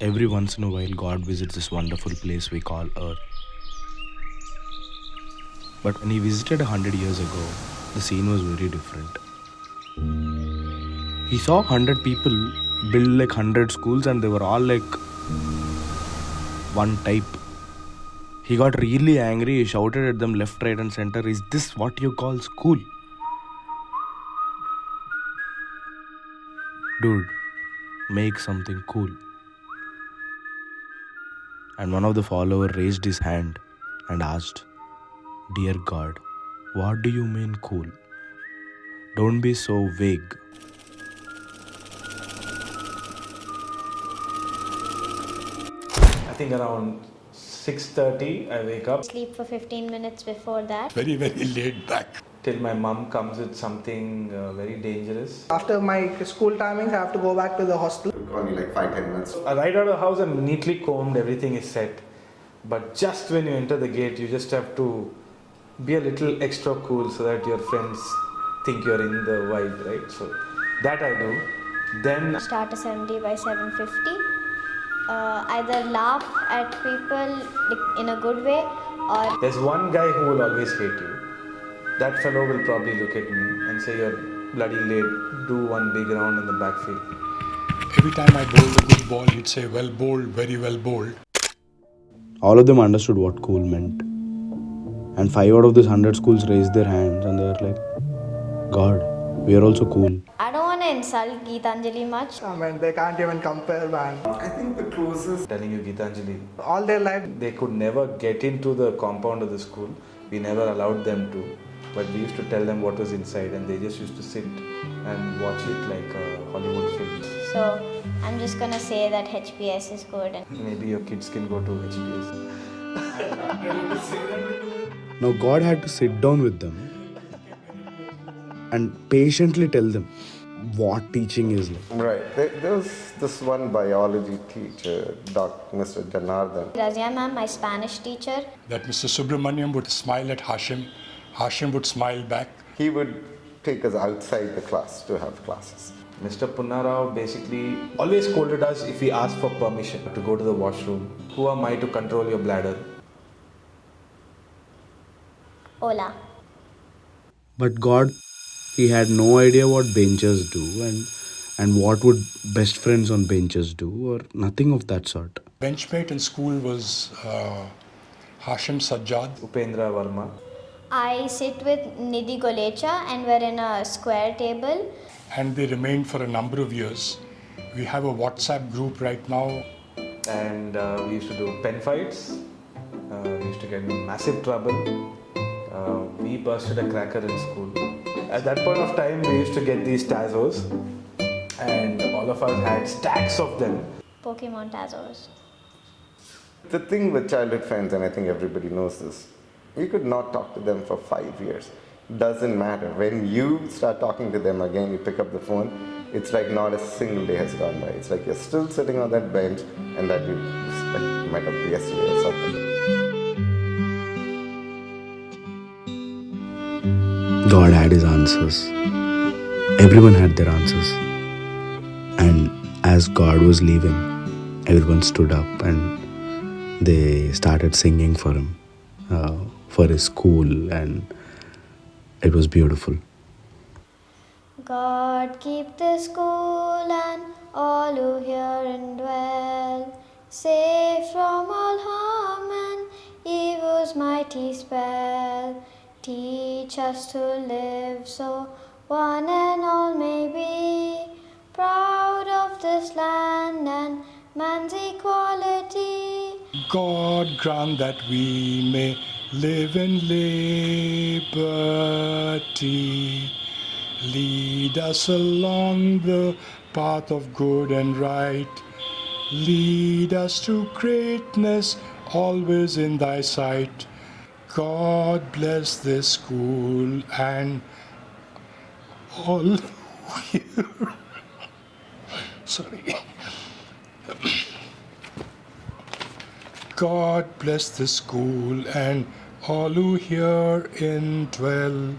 Every once in a while, God visits this wonderful place we call Earth. But when he visited 100 years ago, the scene was very different. He saw 100 people build like 100 schools and they were all like one type. He got really angry, he shouted at them left, right and center, "Is this what you call school? Dude, make something cool." And one of the followers raised his hand and asked, "Dear God, what do you mean cool? Don't be so vague." I think around 6:30 I wake up. Sleep for 15 minutes before that. Very, very laid back. Till my mum comes with something very dangerous. After my school timings, I have to go back to the hostel. Only like 5-10 minutes. I ride out of the house and neatly combed, everything is set. But just when you enter the gate, you just have to be a little extra cool so that your friends think you're in the vibe, right? So that I do. Then Start assembly by 7:50. Either laugh at people in a good way or there's one guy who will always hate you. That fellow will probably look at me and say, "You're bloody late, do one big round in the backfield." Every time I bowled a good ball, he'd say, "Well bowled, very well bowled." All of them understood what cool meant. And 5 out of these 100 schools raised their hands and they were like, "God, we are also cool." I don't want to insult Geetanjali much. I mean, they can't even compare, man. I think the closest. Telling you, Geetanjali, All their life, they could never get into the compound of the school. We never allowed them to. But we used to tell them what was inside and they just used to sit and watch it like a Hollywood film. So I'm just gonna say that HPS is good. And Maybe your kids can go to HPS. Now God had to sit down with them and patiently tell them what teaching is like. Right. There was this one biology teacher, Mr. Janardhan. Razia ma'am, my Spanish teacher. That Mr. Subramaniam would smile at Hashim. Hashim would smile back. He would take us outside the class to have classes. Mr. Punnarao basically always scolded us if we asked for permission to go to the washroom. Who am I to control your bladder? Hola. But God, he had no idea what benchers do and what would best friends on benches do or nothing of that sort. Benchmate in school was Hashim Sajjad. Upendra Verma. I sit with Nidhi Golecha and we're in a square table. And they remained for a number of years. We have a WhatsApp group right now. And we used to do pen fights. We used to get in massive trouble. We bursted a cracker in school. At that point of time, we used to get these Tazos. And all of us had stacks of them. Pokemon Tazos. The thing with childhood friends, and I think everybody knows this, you could not talk to them for 5 years. Doesn't matter. When you start talking to them again, you pick up the phone, it's like not a single day has gone by. It's like you're still sitting on that bench and that you met up yesterday or something. God had his answers. Everyone had their answers. And as God was leaving, everyone stood up and they started singing for him, for his school, and it was beautiful. God keep the school and all who herein dwell, safe from all harm and evil's mighty spell. Teach us to live so one and all may be proud of this land and man's equality. God grant that we may live in liberty. Lead us along the path of good and right. Lead us to greatness, always in thy sight. God bless this school and all here. Sorry. God bless the school and all who herein dwell.